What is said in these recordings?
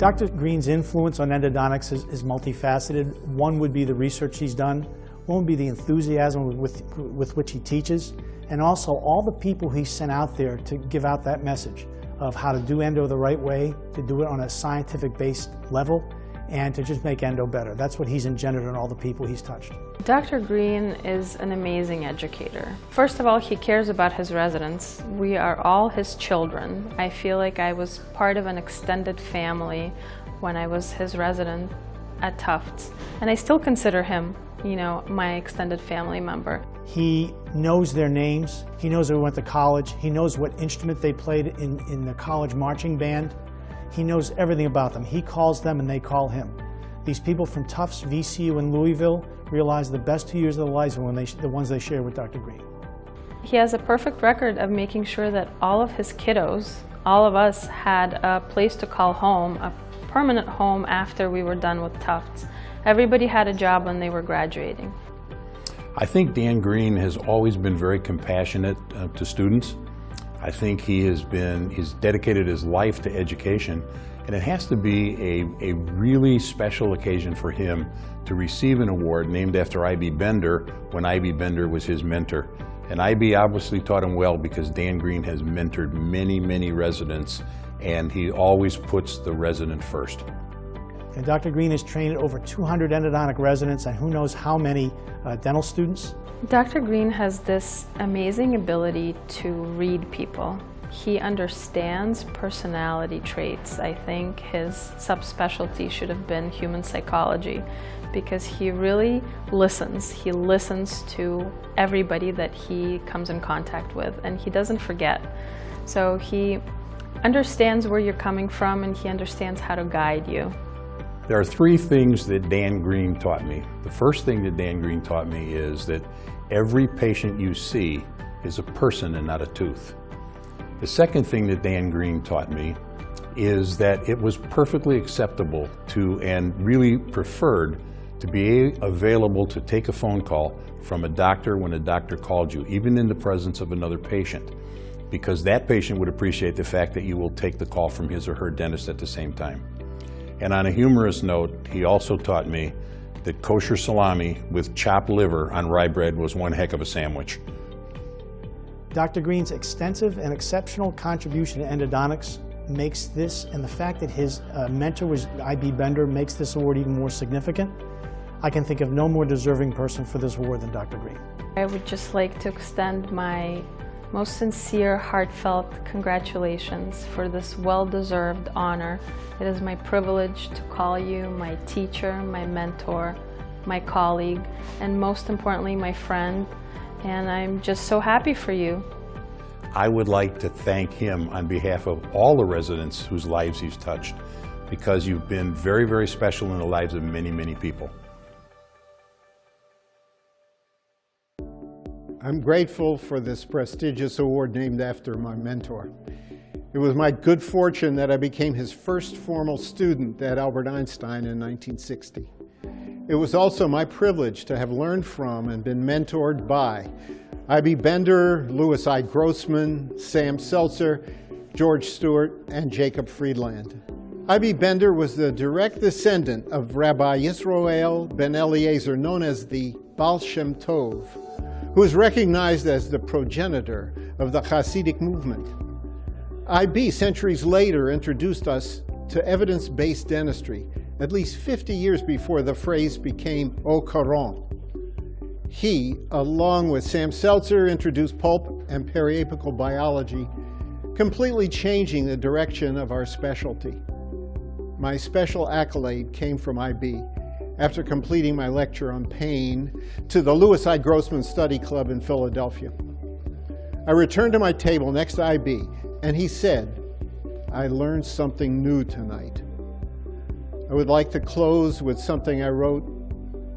Dr. Green's influence on endodontics is multifaceted. One would be the research he's done. One would be the enthusiasm with which he teaches, and also all the people he sent out there to give out that message of how to do endo the right way, to do it on a scientific-based level, and to just make endo better. That's what he's engendered in all the people he's touched. Dr. Green is an amazing educator. First of all, he cares about his residents. We are all his children. I feel like I was part of an extended family when I was his resident at Tufts, and I still consider him, you know, my extended family member. He knows their names. He knows who went to college. He knows what instrument they played in the college marching band. He knows everything about them. He calls them and they call him. These people from Tufts, VCU, and Louisville realize the best 2 years of their lives are the ones they share with Dr. Green. He has a perfect record of making sure that all of his kiddos, all of us, had a place to call home, a permanent home after we were done with Tufts. Everybody had a job when they were graduating. I think Dan Green has always been very compassionate to students. I think he's dedicated his life to education, and it has to be a really special occasion for him to receive an award named after I.B. Bender when I.B. Bender was his mentor. And I.B. obviously taught him well because Dan Green has mentored many, many residents, and he always puts the resident first. And Dr. Green has trained over 200 endodontic residents and who knows how many dental students. Dr. Green has this amazing ability to read people. He understands personality traits. I think his subspecialty should have been human psychology because he really listens. He listens to everybody that he comes in contact with, and he doesn't forget. So he understands where you're coming from and he understands how to guide you. There are three things that Dan Green taught me. The first thing that Dan Green taught me is that every patient you see is a person and not a tooth. The second thing that Dan Green taught me is that it was perfectly acceptable to, and really preferred, to be available to take a phone call from a doctor when a doctor called you, even in the presence of another patient, because that patient would appreciate the fact that you will take the call from his or her dentist at the same time. And on a humorous note, he also taught me that kosher salami with chopped liver on rye bread was one heck of a sandwich. Dr. Green's extensive and exceptional contribution to endodontics makes this, and the fact that his mentor was I.B. Bender, makes this award even more significant. I can think of no more deserving person for this award than Dr. Green. I would just like to extend my most sincere, heartfelt congratulations for this well-deserved honor. It is my privilege to call you my teacher, my mentor, my colleague, and most importantly, my friend. And I'm just so happy for you. I would like to thank him on behalf of all the residents whose lives he's touched, because you've been very, very special in the lives of many, many people. I'm grateful for this prestigious award named after my mentor. It was my good fortune that I became his first formal student at Albert Einstein in 1960. It was also my privilege to have learned from and been mentored by I.B. Bender, Louis I. Grossman, Sam Seltzer, George Stewart, and Jacob Friedland. I.B. Bender was the direct descendant of Rabbi Yisroel ben Eliezer, known as the Baal Shem Tov, who is recognized as the progenitor of the Hasidic movement. I.B. centuries later introduced us to evidence-based dentistry, at least 50 years before the phrase became au courant. He, along with Sam Seltzer, introduced pulp and periapical biology, completely changing the direction of our specialty. My special accolade came from I.B. after completing my lecture on pain to the Louis I. Grossman Study Club in Philadelphia. I returned to my table next to I.B., and he said, "I learned something new tonight." I would like to close with something I wrote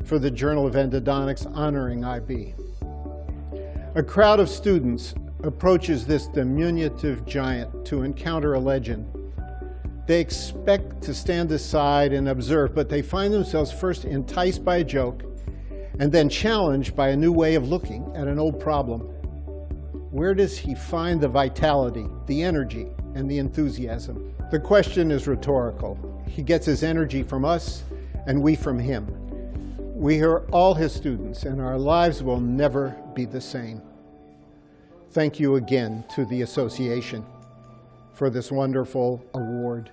for the Journal of Endodontics honoring I.B. A crowd of students approaches this diminutive giant to encounter a legend. They expect to stand aside and observe, but they find themselves first enticed by a joke and then challenged by a new way of looking at an old problem. Where does he find the vitality, the energy, and the enthusiasm? The question is rhetorical. He gets his energy from us, and we from him. We are all his students, and our lives will never be the same. Thank you again to the association for this wonderful award.